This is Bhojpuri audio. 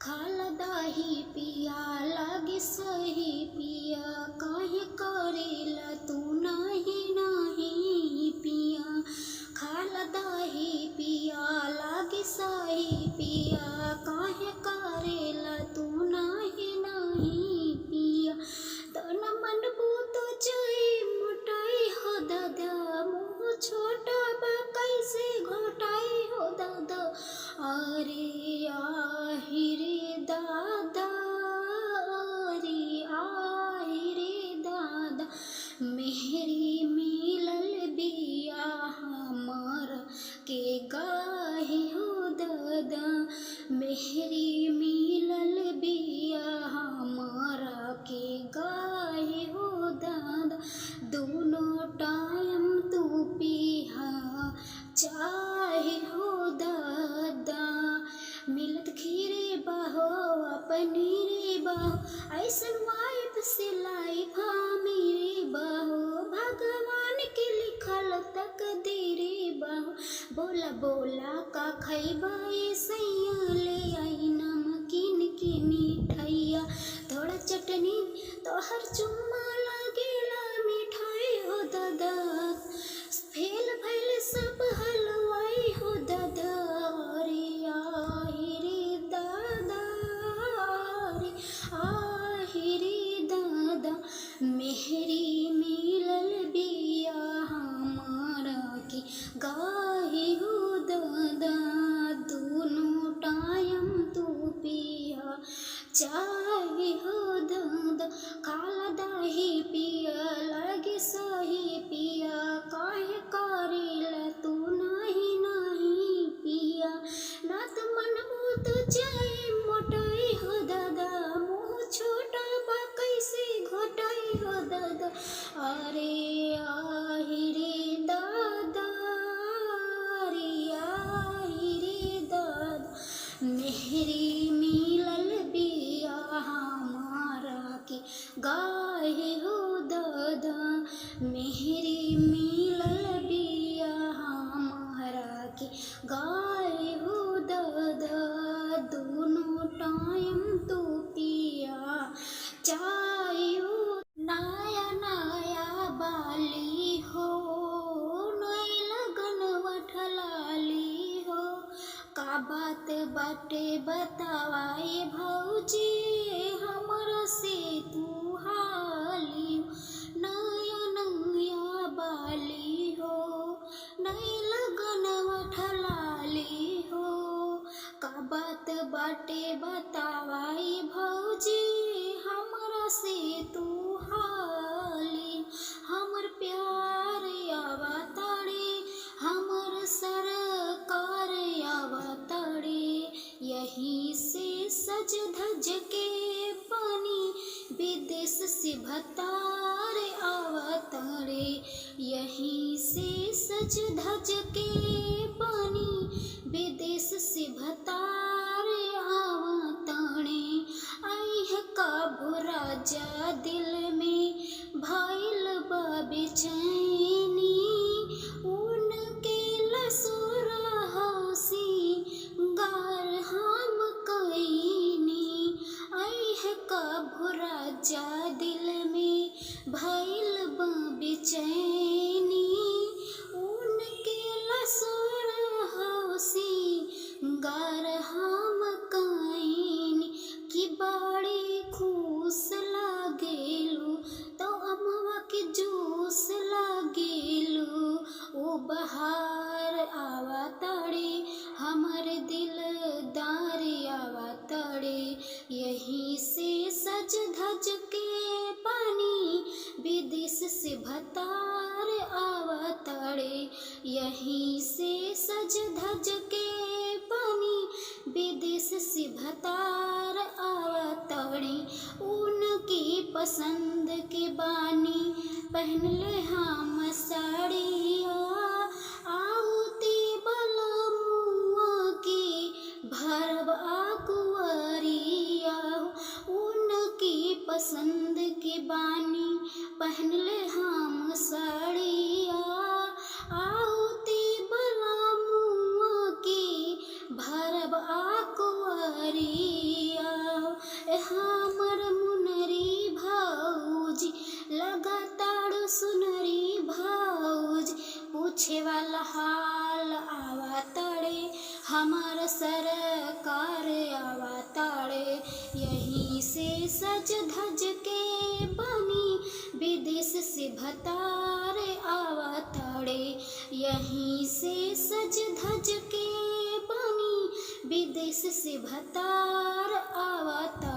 खाला दाही पिया लागे सही पिया, काहे करेला तू नाही नाही पिया। खाला दाही पिया लागे सही पिया, काहे करेला तू नाही नाही पिया। तन मन भूत जई मोटाई हो दादा, मुँह छोटा बा कैसे घोटाई हो दादा। अरे आहि रे दादा, अरे आहि रे दादा, मेहरी मिलल बिया हमार के गाही हो दादा। मेहरी मिलल बिया हमारा के गाही हो दादा। दोनों टाइम तू पिहा चाहे हो दादा। मिलत खीरे बाहो पनीरे बाहो, ऐसन वाइफ से लाइफ मेरे बाहो। भगवान के लिखल तकदीरे बाहो। बोला बोला का खैबा सैया, ले आई नमकीन की मिठाइया। थोड़ा चटनी तो हर चुम्मा लगेला मिठाई हो दादा। फेल भैल सब हलवाई हो दादा। अरे आहि रे दादा, अरे आहि रे दादा, मेहरी मिलल बिया हमारा की गाही हो दादा। दोनों टाइम तू पिया चाहे हो दादा। खाला दाही पिया लागे सही पिया, काहे करेला तू नाही नाही पिया। नात मन भूत जाए मोटाई हो दादा, मुँह छोटा बा कैसे घोटाई हो दादा। अरे आहि रे दादा, अरे आहि रे दादा, मेहरी मिलल बिया हमारा के गाहे हो दादा। मेहरी मिलल बिया हमारा के गाहे हो दादा। दोनों टाइम तू पिया चाहे हो। नया नया बाली हो, नई लगन वठलाली हो, का बात बाटे बतावाए भौजी हमरा से तू हाली। नया नया बाली हो, नई लगन वठलाली हो, का बात बाटे बतावाए भौजी हमरा से तू हाली। हमर प्यार आवताड़े, हमर सरकार आवताड़े, यहीं से सज धज के पानी विदेश से भतार आवताड़े। यहीं से सज धज के पानी विदेश से भतार आवताड़े। आई है काबू राजा दिल में भइल बा बेचैनी, उनके लसुरा हंसी गार हम कईनी। आई है काबू राजा दिल में भइल बा बेचैनी, उनके लसुरा हंसी गार हम कईनी। कि बड़ी खुश लागेलू तो अमवा के जूस लागेलू। ओ बहार आवताड़े, हमर दिलदार आवताड़े, यहीं से सज धज के पानी विदेश से भतार आवताड़े। यहीं से सज धज के पानी विदेश से भतार आवताड़े। उनकी पसंद के बानी पहनले हम साड़िया, आउती बलमुआ की भरब कुंवरिया। उनकी पसंद के बानी पहनले हम साड़िया, आउती बलमुआ की भरब कुंवरिया। हमार सरकार अवतारे, यहीं से सज धज के बनी, विदेश से भतार अवतारे, यहीं से सज धज के बनी, विदेश से भतार अवतारे।